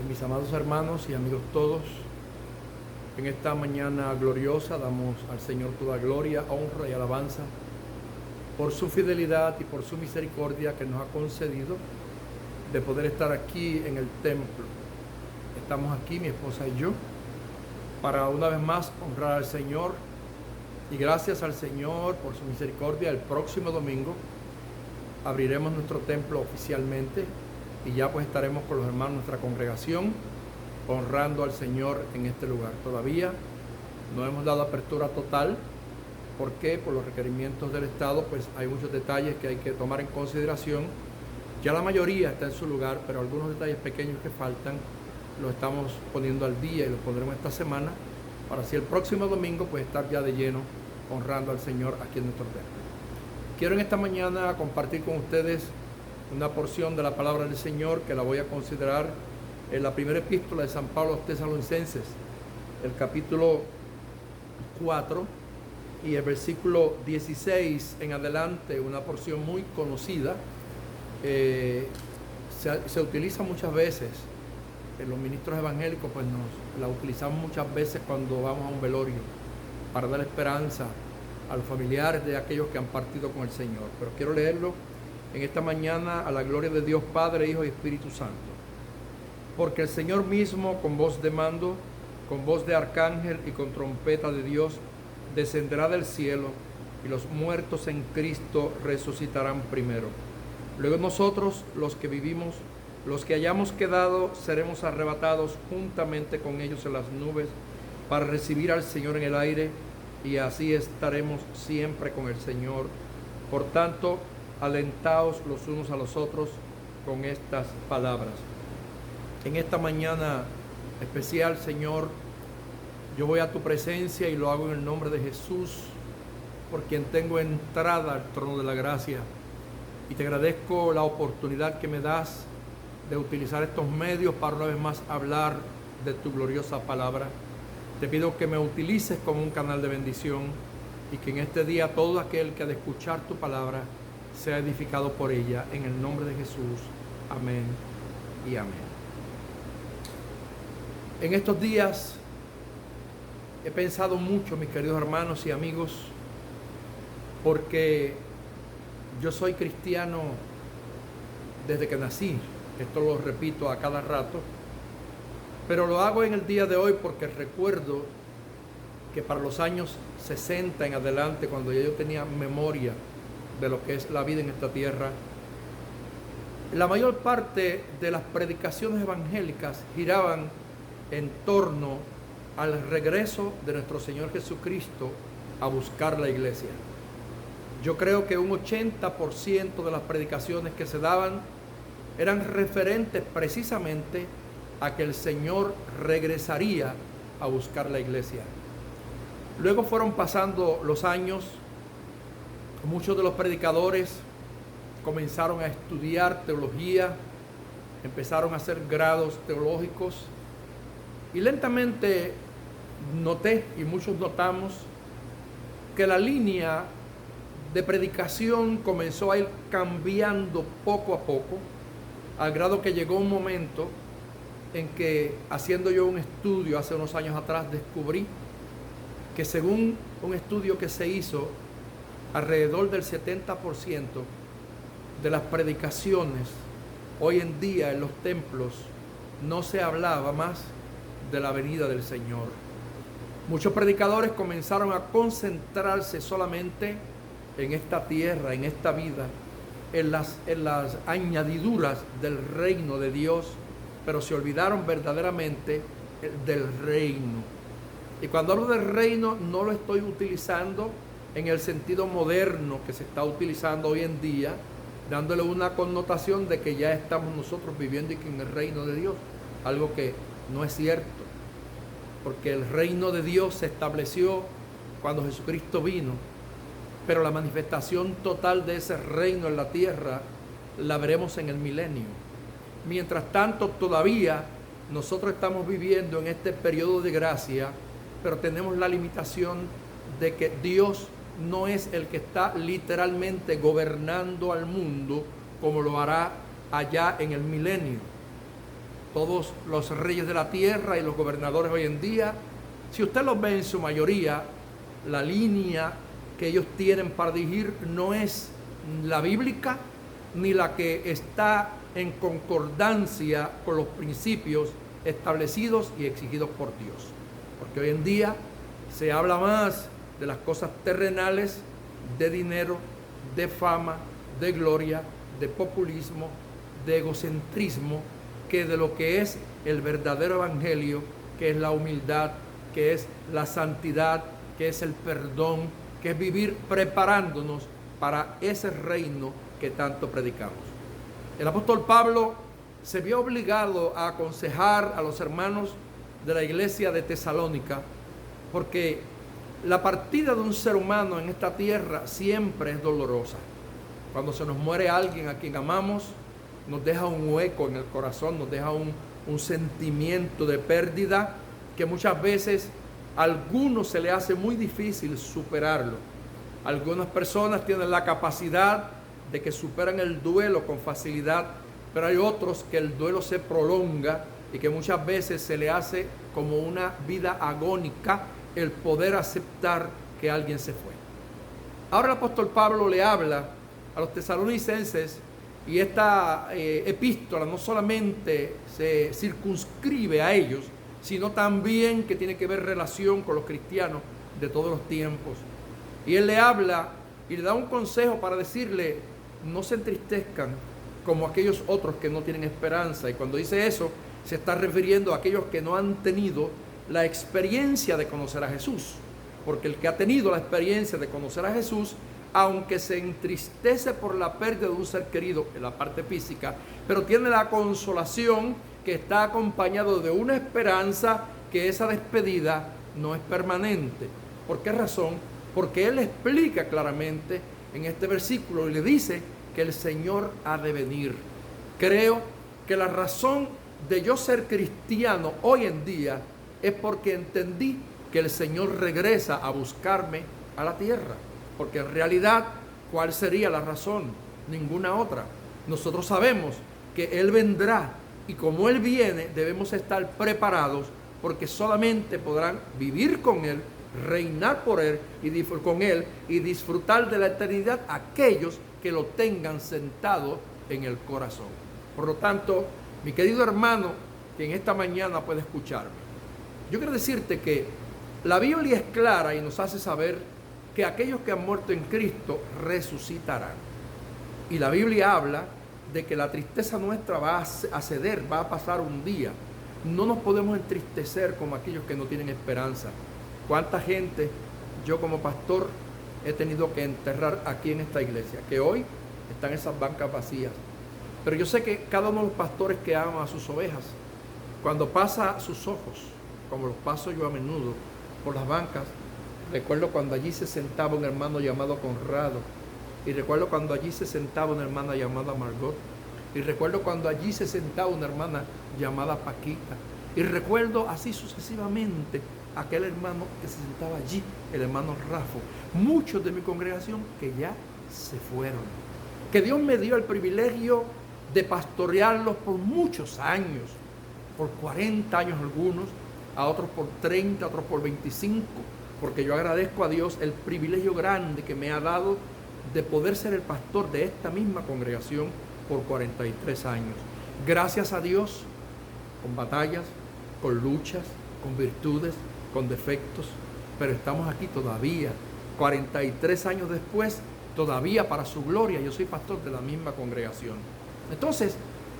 Mis amados hermanos y amigos todos, en esta mañana gloriosa damos al Señor toda gloria, honra y alabanza por su fidelidad y por su misericordia que nos ha concedido de poder estar aquí en el templo. Estamos aquí, mi esposa y yo, para una vez más honrar al Señor, y gracias al Señor por su misericordia. El próximo domingo abriremos nuestro templo oficialmente y ya pues estaremos con los hermanos de nuestra congregación honrando al Señor en este lugar. Todavía no hemos dado apertura total porque por los requerimientos del Estado pues hay muchos detalles que hay que tomar en consideración. Ya la mayoría está en su lugar, pero algunos detalles pequeños que faltan los estamos poniendo al día y los pondremos esta semana para así el próximo domingo pues estar ya de lleno honrando al Señor aquí en nuestro templo. Quiero en esta mañana compartir con ustedes una porción de la palabra del Señor que la voy a considerar en la primera epístola de San Pablo a los Tesalonicenses, el capítulo 4 y el versículo 16 en adelante, una porción muy conocida. Se utiliza muchas veces en los ministros evangélicos, pues la utilizamos muchas veces cuando vamos a un velorio para dar esperanza a los familiares de aquellos que han partido con el Señor. Pero quiero leerlo en esta mañana a la gloria de Dios Padre, Hijo y Espíritu Santo. Porque el Señor mismo, con voz de mando, con voz de arcángel y con trompeta de Dios, descenderá del cielo, y los muertos en Cristo resucitarán primero. Luego nosotros, los que vivimos, los que hayamos quedado, seremos arrebatados juntamente con ellos en las nubes para recibir al Señor en el aire, y así estaremos siempre con el Señor. Por tanto, alentaos los unos a los otros con estas palabras. En esta mañana especial, Señor, yo voy a tu presencia y lo hago en el nombre de Jesús, por quien tengo entrada al trono de la gracia. Y te agradezco la oportunidad que me das de utilizar estos medios para una vez más hablar de tu gloriosa palabra. Te pido que me utilices como un canal de bendición y que en este día todo aquel que ha de escuchar tu palabra sea edificado por ella, en el nombre de Jesús. Amén y amén. En estos días he pensado mucho, mis queridos hermanos y amigos, porque yo soy cristiano desde que nací. Esto lo repito a cada rato, pero lo hago en el día de hoy porque recuerdo que para los años 60 en adelante, cuando ya yo tenía memoria de lo que es la vida en esta tierra, la mayor parte de las predicaciones evangélicas giraban en torno al regreso de nuestro Señor Jesucristo a buscar la iglesia. Yo creo que un 80% de las predicaciones que se daban eran referentes precisamente a que el Señor regresaría a buscar la iglesia. Luego fueron pasando los años, muchos de los predicadores comenzaron a estudiar teología, empezaron a hacer grados teológicos, y lentamente noté, y muchos notamos, que la línea de predicación comenzó a ir cambiando poco a poco, al grado que llegó un momento en que, haciendo yo un estudio hace unos años atrás, descubrí que según un estudio que se hizo, alrededor del 70% de las predicaciones hoy en día en los templos no se hablaba más de la venida del Señor. Muchos predicadores comenzaron a concentrarse solamente en esta tierra, en esta vida, en las añadiduras del reino de Dios, pero se olvidaron verdaderamente del reino. Y cuando hablo del reino, no lo estoy utilizando en el sentido moderno que se está utilizando hoy en día, dándole una connotación de que ya estamos nosotros viviendo y que en el reino de Dios, algo que no es cierto, porque el reino de Dios se estableció cuando Jesucristo vino, pero la manifestación total de ese reino en la tierra la veremos en el milenio. Mientras tanto, todavía nosotros estamos viviendo en este periodo de gracia, pero tenemos la limitación de que Dios no es el que está literalmente gobernando al mundo como lo hará allá en el milenio. todos los reyes de la tierra y los gobernadores hoy en día, si usted los ve en su mayoría, la línea que ellos tienen para dirigir no es la bíblica ni la que está en concordancia con los principios establecidos y exigidos por Dios. Porque hoy en día se habla más de las cosas terrenales, de dinero, de fama, de gloria, de populismo, de egocentrismo, que de lo que es el verdadero evangelio, que es la humildad, que es la santidad, que es el perdón, que es vivir preparándonos para ese reino que tanto predicamos. El apóstol Pablo se vio obligado a aconsejar a los hermanos de la iglesia de Tesalónica, porque la partida de un ser humano en esta tierra siempre es dolorosa. Cuando se nos muere alguien a quien amamos, nos deja un hueco en el corazón, nos deja un sentimiento de pérdida que muchas veces a algunos se le hace muy difícil superarlo. Algunas personas tienen la capacidad de que superan el duelo con facilidad, pero hay otros que el duelo se prolonga y que muchas veces se le hace como una vida agónica el poder aceptar que alguien se fue. Ahora el apóstol Pablo le habla a los tesalonicenses y esta epístola no solamente se circunscribe a ellos, sino también que tiene que ver relación con los cristianos de todos los tiempos. Y él le habla y le da un consejo para decirle: no se entristezcan como aquellos otros que no tienen esperanza. Y cuando dice eso, se está refiriendo a aquellos que no han tenido la experiencia de conocer a Jesús. Porque el que ha tenido la experiencia de conocer a Jesús, aunque se entristece por la pérdida de un ser querido en la parte física, pero tiene la consolación que está acompañado de una esperanza que esa despedida no es permanente. ¿Por qué razón? Porque él explica claramente en este versículo y le dice que el Señor ha de venir. Creo que la razón de yo ser cristiano hoy en día es porque entendí que el Señor regresa a buscarme a la tierra. Porque en realidad, ¿cuál sería la razón? Ninguna otra. Nosotros sabemos que Él vendrá y como Él viene debemos estar preparados, porque solamente podrán vivir con Él, reinar por Él con Él y disfrutar de la eternidad aquellos que lo tengan sentado en el corazón. Por lo tanto, mi querido hermano que en esta mañana puede escucharme, yo quiero decirte que la Biblia es clara y nos hace saber que aquellos que han muerto en Cristo resucitarán. Y la Biblia habla de que la tristeza nuestra va a ceder, va a pasar un día. No nos podemos entristecer como aquellos que no tienen esperanza. ¿Cuánta gente yo como pastor he tenido que enterrar aquí en esta iglesia? Que hoy están esas bancas vacías. Pero yo sé que cada uno de los pastores que aman a sus ovejas, cuando pasa sus ojos, como los paso yo a menudo por las bancas, recuerdo cuando allí se sentaba un hermano llamado Conrado, y recuerdo cuando allí se sentaba una hermana llamada Margot, y recuerdo cuando allí se sentaba una hermana llamada Paquita, y recuerdo así sucesivamente aquel hermano que se sentaba allí, el hermano Rafo, muchos de mi congregación que ya se fueron, que Dios me dio el privilegio de pastorearlos por muchos años, por 40 años algunos, a otros por 30, a otros por 25, porque yo agradezco a Dios el privilegio grande que me ha dado de poder ser el pastor de esta misma congregación por 43 años. Gracias a Dios, con batallas, con luchas, con virtudes, con defectos, pero estamos aquí todavía, 43 años después, todavía para su gloria. Yo soy pastor de la misma congregación. Entonces,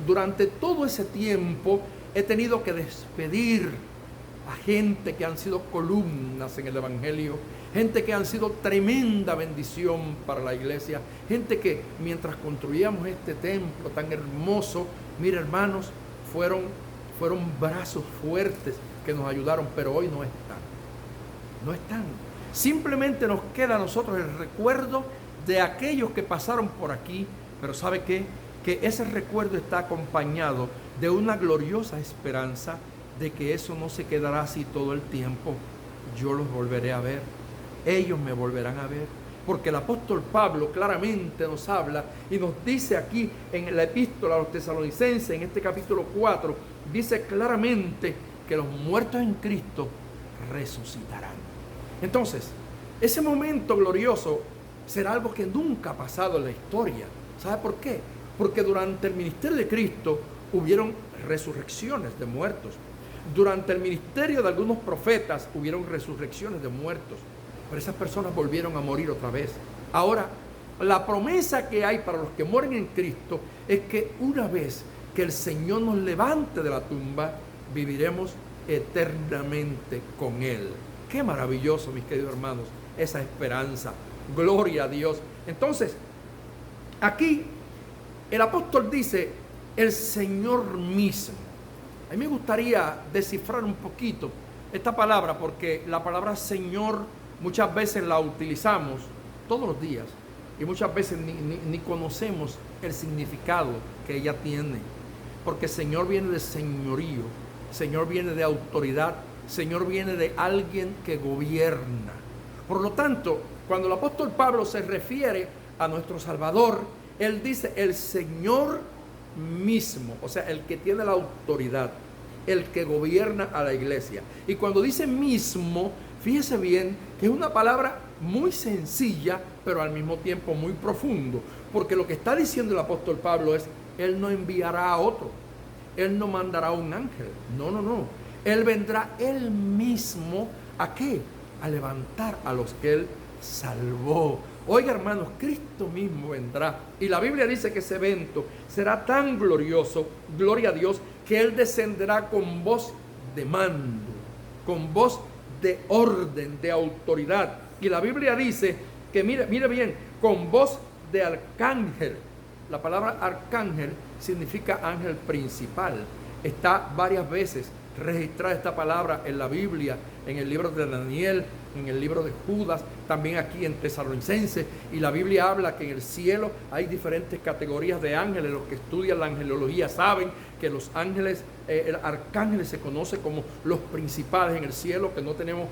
durante todo ese tiempo he tenido que despedir a gente que han sido columnas en el Evangelio, gente que han sido tremenda bendición para la iglesia, gente que mientras construíamos este templo tan hermoso, mira hermanos, fueron brazos fuertes que nos ayudaron, pero hoy no están. Simplemente nos queda a nosotros el recuerdo de aquellos que pasaron por aquí, pero ¿sabe qué? Que ese recuerdo está acompañado de una gloriosa esperanza de que eso no se quedará así todo el tiempo. Yo los volveré a ver, ellos me volverán a ver, porque el apóstol Pablo claramente nos habla y nos dice aquí en la epístola a los tesalonicenses, en este capítulo 4, dice claramente que los muertos en Cristo resucitarán. Entonces, ese momento glorioso será algo que nunca ha pasado en la historia. ¿Sabe por qué? Porque durante el ministerio de Cristo hubieron resurrecciones de muertos. Durante el ministerio de algunos profetas hubieron resurrecciones de muertos. Pero esas personas volvieron a morir otra vez. Ahora, la promesa que hay para los que mueren en Cristo es que una vez que el Señor nos levante de la tumba, viviremos eternamente con Él. Qué maravilloso, mis queridos hermanos, esa esperanza. Gloria a Dios. Entonces, aquí el apóstol dice, el Señor mismo. A mí me gustaría descifrar un poquito esta palabra, porque la palabra Señor muchas veces la utilizamos todos los días y muchas veces ni conocemos el significado que ella tiene. Porque Señor viene de señorío, Señor viene de autoridad, Señor viene de alguien que gobierna. Por lo tanto, cuando el apóstol Pablo se refiere a nuestro Salvador, él dice el Señor mismo, o sea, el que tiene la autoridad, el que gobierna a la iglesia. Y cuando dice mismo, fíjese bien que es una palabra muy sencilla, pero al mismo tiempo muy profundo, porque lo que está diciendo el apóstol Pablo es, Él no enviará a otro, Él no mandará a un ángel, no, Él vendrá Él mismo, ¿a qué? A levantar a los que Él salvó. Oiga, hermanos, Cristo mismo vendrá. Y la Biblia dice que ese evento será tan glorioso, gloria a Dios, que Él descenderá con voz de mando, con voz de orden, de autoridad. Y la Biblia dice que, mire bien, con voz de arcángel. La palabra arcángel significa ángel principal. Está varias veces registrada esta palabra en la Biblia, en el libro de Daniel, en el libro de Judas, también aquí en Tesalonicenses. Y la Biblia habla que en el cielo hay diferentes categorías de ángeles. Los que estudian la angelología saben que los ángeles, el arcángel se conoce como los principales en el cielo, que no tenemos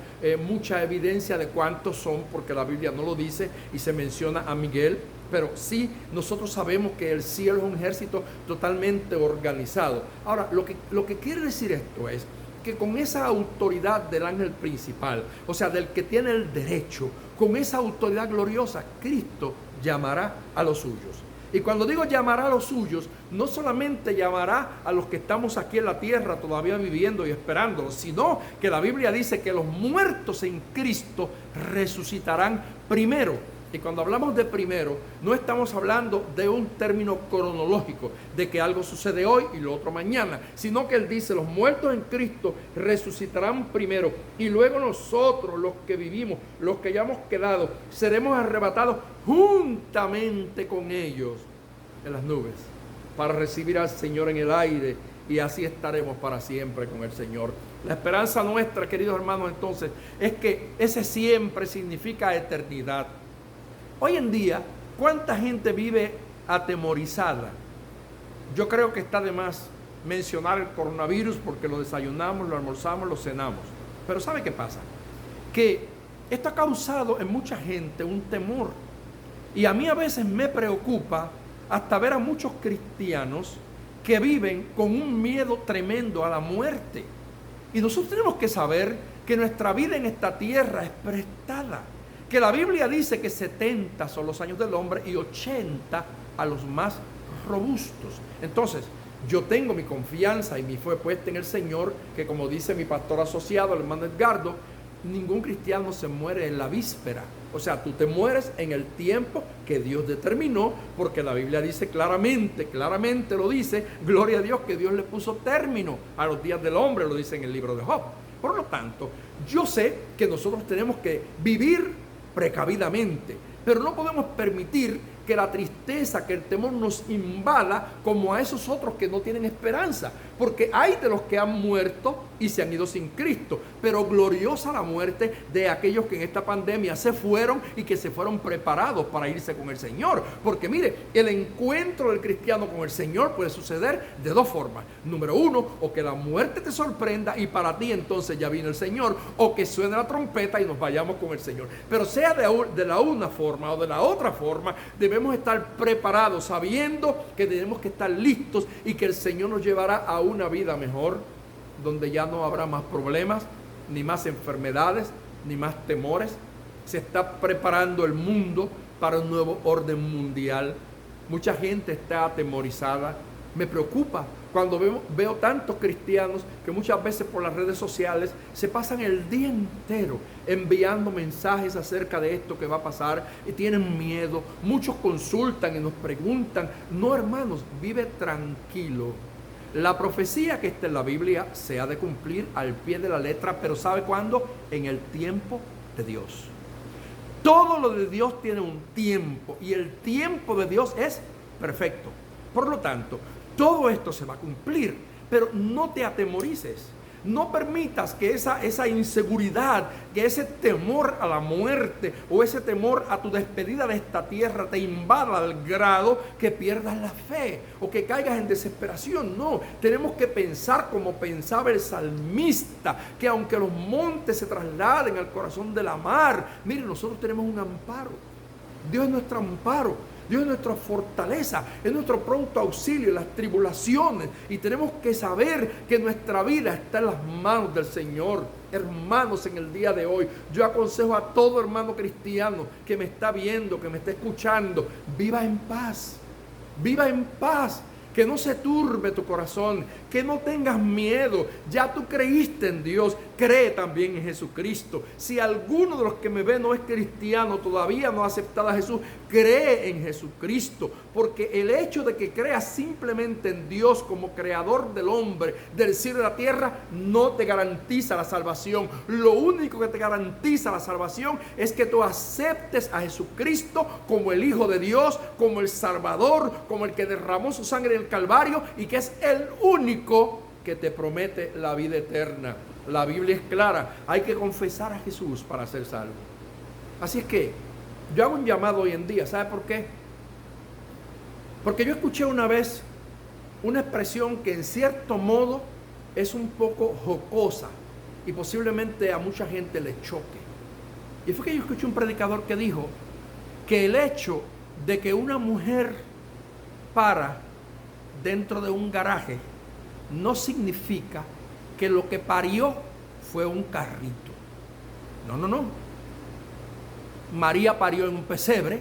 mucha evidencia de cuántos son, porque la Biblia no lo dice y se menciona a Miguel. Pero sí, nosotros sabemos que el cielo es un ejército totalmente organizado. Ahora, lo que quiere decir esto es que con esa autoridad del ángel principal, o sea, del que tiene el derecho, con esa autoridad gloriosa, Cristo llamará a los suyos. Y cuando digo llamará a los suyos, no solamente llamará a los que estamos aquí en la tierra todavía viviendo y esperándolo, sino que la Biblia dice que los muertos en Cristo resucitarán primero. Y cuando hablamos de primero, no estamos hablando de un término cronológico, de que algo sucede hoy y lo otro mañana, sino que Él dice, los muertos en Cristo resucitarán primero, y luego nosotros, los que vivimos, los que ya hemos quedado, seremos arrebatados juntamente con ellos en las nubes, para recibir al Señor en el aire, y así estaremos para siempre con el Señor. La esperanza nuestra, queridos hermanos, entonces, es que ese siempre significa eternidad. Hoy en día, ¿cuánta gente vive atemorizada? Yo creo que está de más mencionar el coronavirus porque lo desayunamos, lo almorzamos, lo cenamos. Pero ¿sabe qué pasa? Que esto ha causado en mucha gente un temor. Y a mí a veces me preocupa hasta ver a muchos cristianos que viven con un miedo tremendo a la muerte. Y nosotros tenemos que saber que nuestra vida en esta tierra es prestada. Que la Biblia dice que 70 son los años del hombre y 80 a los más robustos. Entonces, yo tengo mi confianza y mi fe puesta en el Señor, que como dice mi pastor asociado, el hermano Edgardo, ningún cristiano se muere en la víspera. O sea, tú te mueres en el tiempo que Dios determinó, porque la Biblia dice claramente lo dice, gloria a Dios, que Dios le puso término a los días del hombre, lo dice en el libro de Job. Por lo tanto, yo sé que nosotros tenemos que vivir precavidamente, pero no podemos permitir que la tristeza, que el temor nos invada como a esos otros que no tienen esperanza, porque hay de los que han muerto y se han ido sin Cristo, pero gloriosa la muerte de aquellos que en esta pandemia se fueron y que se fueron preparados para irse con el Señor, porque mire, el encuentro del cristiano con el Señor puede suceder de dos formas. Número uno, o que la muerte te sorprenda y para ti entonces ya vino el Señor, o que suene la trompeta y nos vayamos con el Señor. Pero sea de la una forma o de la otra forma, debemos estar preparados, sabiendo que tenemos que estar listos y que el Señor nos llevará a una vida mejor, donde ya no habrá más problemas, ni más enfermedades, ni más temores. Se está preparando el mundo para un nuevo orden mundial. Mucha gente está atemorizada. Me preocupa cuando veo tantos cristianos que muchas veces por las redes sociales se pasan el día entero enviando mensajes acerca de esto que va a pasar y tienen miedo. Muchos consultan y nos preguntan. No, hermanos, vive tranquilo. La profecía que está en la Biblia se ha de cumplir al pie de la letra, pero ¿sabe cuándo? En el tiempo de Dios. Todo lo de Dios tiene un tiempo y el tiempo de Dios es perfecto. Por lo tanto, todo esto se va a cumplir, pero no te atemorices. No permitas que esa inseguridad, que ese temor a la muerte o ese temor a tu despedida de esta tierra te invada al grado que pierdas la fe o que caigas en desesperación. No, tenemos que pensar como pensaba el salmista, que aunque los montes se trasladen al corazón de la mar, miren, nosotros tenemos un amparo. Dios es nuestro amparo. Dios es nuestra fortaleza, es nuestro pronto auxilio en las tribulaciones, y tenemos que saber que nuestra vida está en las manos del Señor. Hermanos, en el día de hoy yo aconsejo a todo hermano cristiano que me está viendo, que me está escuchando, viva en paz, viva en paz. Que no se turbe tu corazón, que no tengas miedo. Ya tú creíste en Dios, cree también en Jesucristo. Si alguno de los que me ve no es cristiano, todavía no ha aceptado a Jesús, cree en Jesucristo. Porque el hecho de que creas simplemente en Dios como creador del hombre, del cielo y de la tierra, no te garantiza la salvación. Lo único que te garantiza la salvación es que tú aceptes a Jesucristo como el Hijo de Dios, como el Salvador, como el que derramó su sangre en el Calvario y que es el único que te promete la vida eterna. La Biblia es clara, hay que confesar a Jesús para ser salvo. Así es que yo hago un llamado hoy en día, ¿sabe por qué? Porque yo escuché una vez una expresión que en cierto modo es un poco jocosa y posiblemente a mucha gente le choque. Y fue que yo escuché un predicador que dijo que el hecho de que una mujer para dentro de un garaje no significa que lo que parió fue un carrito. No. María parió en un pesebre,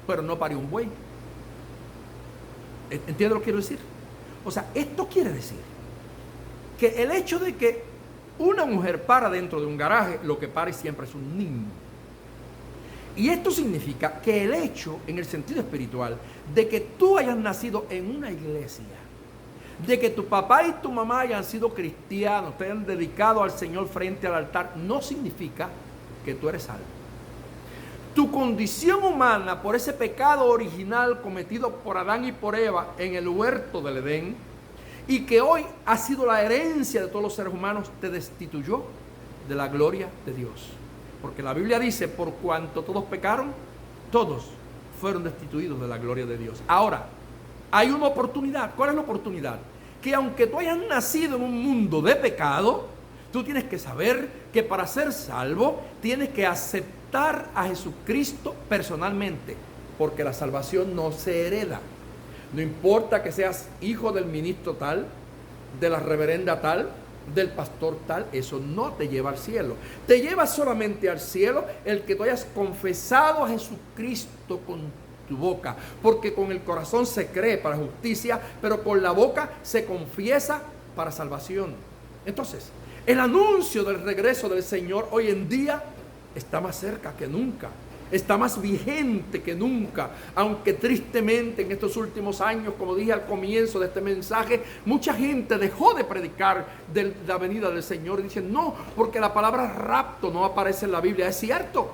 pero no parió un buey. ¿Entiendes lo que quiero decir? O sea, esto quiere decir que el hecho de que una mujer para dentro de un garaje, lo que pare siempre es un niño. Y esto significa que el hecho, en el sentido espiritual, de que tú hayas nacido en una iglesia, de que tu papá y tu mamá hayan sido cristianos, te hayan dedicado al Señor frente al altar, no significa que tú eres salvo. Tu condición humana por ese pecado original cometido por Adán y por Eva en el huerto del Edén, y que hoy ha sido la herencia de todos los seres humanos, te destituyó de la gloria de Dios. Porque la Biblia dice, por cuanto todos pecaron, todos fueron destituidos de la gloria de Dios. Ahora, hay una oportunidad. ¿Cuál es la oportunidad? Que aunque tú hayas nacido en un mundo de pecado, tú tienes que saber que para ser salvo, tienes que aceptar a Jesucristo personalmente. Porque la salvación no se hereda. No importa que seas hijo del ministro tal, de la reverenda tal, del pastor tal, eso no te lleva al cielo. Te lleva solamente al cielo el que tú hayas confesado a Jesucristo con tu boca, porque con el corazón se cree para justicia, pero con la boca se confiesa para salvación. Entonces, el anuncio del regreso del Señor hoy en día está más cerca que nunca. Está más vigente que nunca, aunque tristemente en estos últimos años, como dije al comienzo de este mensaje, mucha gente dejó de predicar de la venida del Señor y dicen, no, porque la palabra rapto no aparece en la Biblia. Es cierto,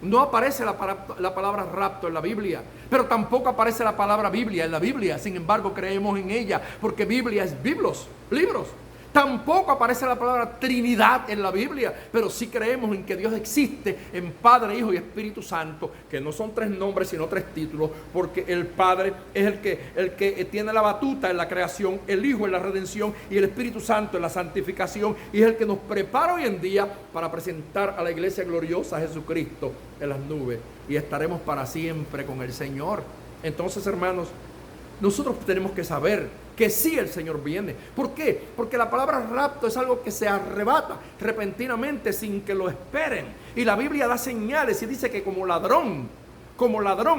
No aparece la palabra rapto en la Biblia, pero tampoco aparece la palabra Biblia en la Biblia. Sin embargo, creemos en ella, porque Biblia es libros. Tampoco aparece la palabra Trinidad en la Biblia, pero sí creemos en que Dios existe en Padre, Hijo y Espíritu Santo, que no son 3 nombres, sino 3 títulos, porque el Padre es el que tiene la batuta en la creación, el Hijo en la redención y el Espíritu Santo en la santificación, y es el que nos prepara hoy en día para presentar a la iglesia gloriosa a Jesucristo en las nubes, y estaremos para siempre con el Señor. Entonces, hermanos, nosotros tenemos que saber que sí el Señor viene. ¿Por qué? Porque la palabra rapto es algo que se arrebata repentinamente sin que lo esperen. Y la Biblia da señales y dice que como ladrón,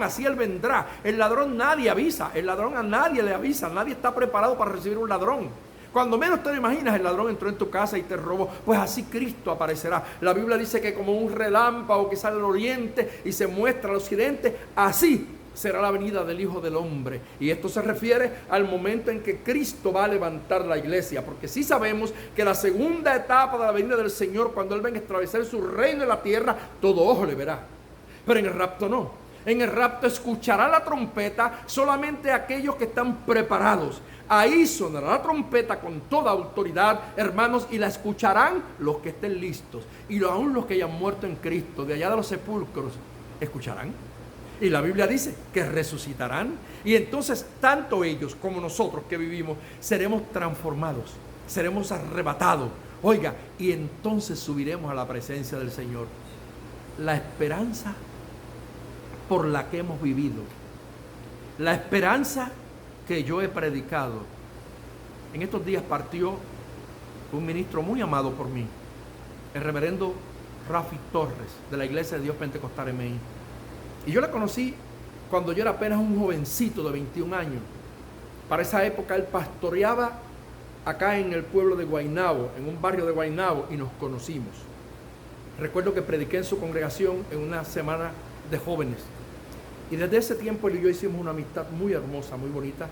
así Él vendrá. El ladrón nadie avisa, el ladrón a nadie le avisa, nadie está preparado para recibir un ladrón. Cuando menos te lo imaginas, el ladrón entró en tu casa y te robó. Pues así Cristo aparecerá. La Biblia dice que como un relámpago que sale al oriente y se muestra al occidente, así será la venida del Hijo del Hombre. Y esto se refiere al momento en que Cristo va a levantar la iglesia, porque sí sabemos que la segunda etapa de la venida del Señor, cuando Él venga a establecer su reino en la tierra, todo ojo le verá. Pero en el rapto no. En el rapto escuchará la trompeta solamente aquellos que están preparados. Ahí sonará la trompeta con toda autoridad, hermanos, y la escucharán los que estén listos. Y aún los que hayan muerto en Cristo, de allá de los sepulcros, escucharán. Y la Biblia dice que resucitarán. Y entonces tanto ellos como nosotros que vivimos seremos transformados, seremos arrebatados. Oiga, y entonces subiremos a la presencia del Señor. La esperanza por la que hemos vivido, la esperanza que yo he predicado. En estos días partió un ministro muy amado por mí, el reverendo Rafi Torres, de la Iglesia de Dios Pentecostal en México. Y yo la conocí cuando yo era apenas un jovencito de 21 años. Para esa época él pastoreaba acá en el pueblo de Guaynabo, en un barrio de Guaynabo, y nos conocimos. Recuerdo que prediqué en su congregación en una semana de jóvenes. Y desde ese tiempo él y yo hicimos una amistad muy hermosa, muy bonita.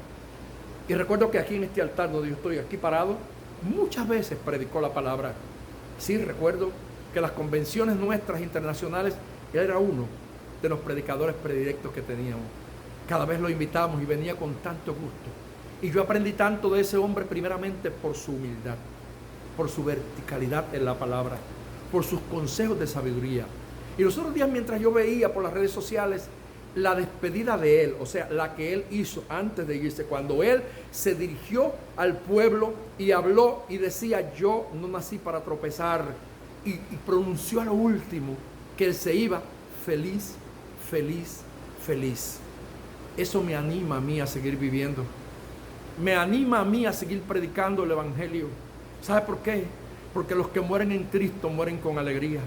Y recuerdo que aquí en este altar donde yo estoy aquí parado, muchas veces predicó la palabra. Sí, recuerdo que las convenciones nuestras internacionales, él era uno de los predicadores predilectos que teníamos. Cada vez lo invitábamos y venía con tanto gusto. Y yo aprendí tanto de ese hombre, primeramente por su humildad, por su verticalidad en la palabra, por sus consejos de sabiduría. Y los otros días, mientras yo veía por las redes sociales la despedida de él, o sea, la que él hizo antes de irse, cuando él se dirigió al pueblo y habló y decía: yo no nací para tropezar, y pronunció a lo último que él se iba feliz, feliz, feliz. Eso me anima a mí a seguir viviendo. Me anima a mí a seguir predicando el Evangelio. ¿Sabe por qué? Porque los que mueren en Cristo mueren con alegría,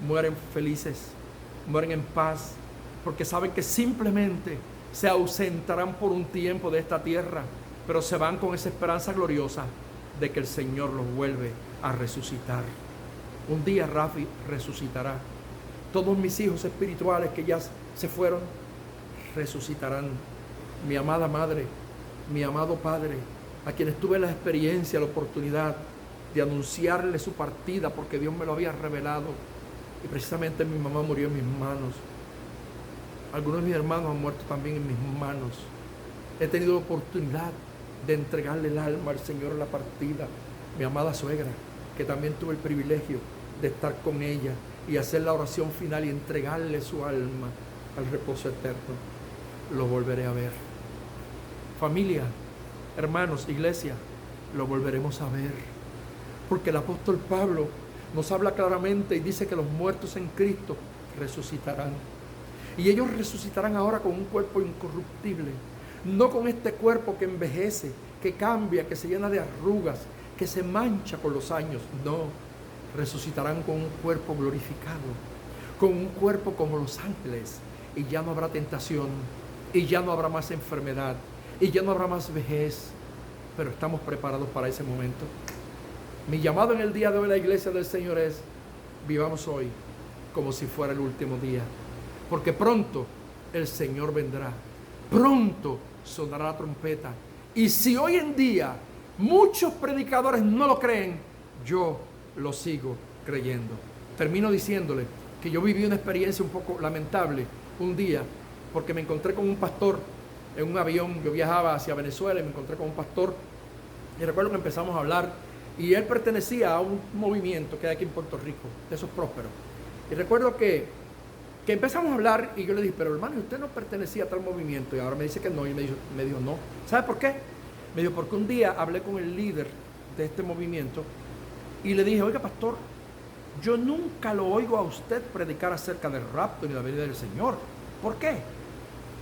mueren felices, mueren en paz, porque saben que simplemente se ausentarán por un tiempo de esta tierra, pero se van con esa esperanza gloriosa de que el Señor los vuelve a resucitar. Un día Rafi resucitará. Todos mis hijos espirituales que ya se fueron resucitarán. Mi amada madre, mi amado padre, a quienes tuve la experiencia, la oportunidad de anunciarle su partida porque Dios me lo había revelado, y precisamente mi mamá murió en mis manos. Algunos de mis hermanos han muerto también en mis manos. He tenido la oportunidad de entregarle el alma al Señor en la partida. Mi amada suegra, que también tuve el privilegio de estar con ella y hacer la oración final y entregarle su alma al reposo eterno. Lo volveré a ver. Familia, hermanos, iglesia, lo volveremos a ver. Porque el apóstol Pablo nos habla claramente y dice que los muertos en Cristo resucitarán. Y ellos resucitarán ahora con un cuerpo incorruptible, no con este cuerpo que envejece, que cambia, que se llena de arrugas, que se mancha con los años. No, resucitarán con un cuerpo glorificado, con un cuerpo como los ángeles, y ya no habrá tentación, y ya no habrá más enfermedad, y ya no habrá más vejez. Pero estamos preparados para ese momento. Mi llamado en el día de hoy a la iglesia del Señor es: vivamos hoy como si fuera el último día, porque pronto el Señor vendrá, pronto sonará la trompeta. Y si hoy en día muchos predicadores no lo creen, yo lo sigo creyendo. Termino diciéndole que yo viví una experiencia un poco lamentable un día, porque me encontré con un pastor en un avión. Yo viajaba hacia Venezuela y me encontré con un pastor, y recuerdo que empezamos a hablar, y él pertenecía a un movimiento que hay aquí en Puerto Rico, de esos prósperos. Y recuerdo que empezamos a hablar, y yo le dije, pero hermano, ¿usted no pertenecía a tal movimiento? Y ahora me dice que no, y me dijo no. ¿Sabe por qué? Me dijo, porque un día hablé con el líder de este movimiento, y le dije, oiga pastor, yo nunca lo oigo a usted predicar acerca del rapto ni de la venida del Señor. ¿Por qué?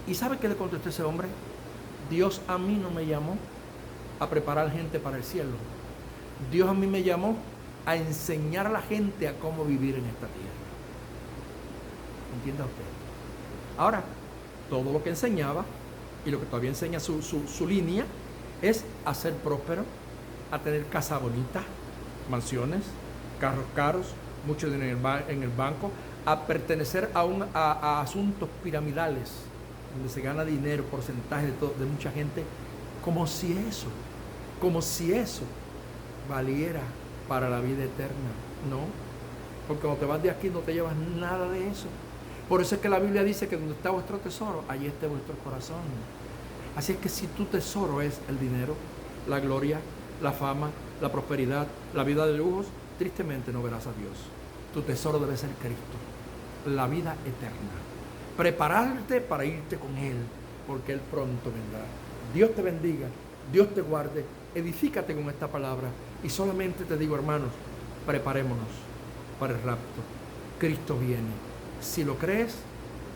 ¿Y sabe qué le contestó ese hombre? Dios a mí no me llamó a preparar gente para el cielo. Dios a mí me llamó a enseñar a la gente a cómo vivir en esta tierra. ¿Entienda usted? Ahora, todo lo que enseñaba y lo que todavía enseña su línea es a ser próspero, a tener casa bonita, mansiones, carros caros, mucho dinero en el banco, a pertenecer a asuntos piramidales, donde se gana dinero, porcentaje de mucha gente, como si eso valiera para la vida eterna. No, porque cuando te vas de aquí no te llevas nada de eso. Por eso es que la Biblia dice que donde está vuestro tesoro, allí está vuestro corazón. Así es que si tu tesoro es el dinero, la gloria, la fama, la prosperidad, la vida de lujos, tristemente no verás a Dios. Tu tesoro debe ser Cristo, la vida eterna. Prepararte para irte con Él, porque Él pronto vendrá. Dios te bendiga, Dios te guarde, edifícate con esta palabra, y solamente te digo, hermanos, preparémonos para el rapto. Cristo viene. Si lo crees,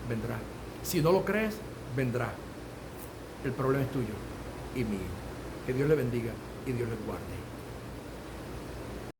vendrá. Si no lo crees, vendrá. El problema es tuyo y mío. Que Dios le bendiga y Dios le guarde.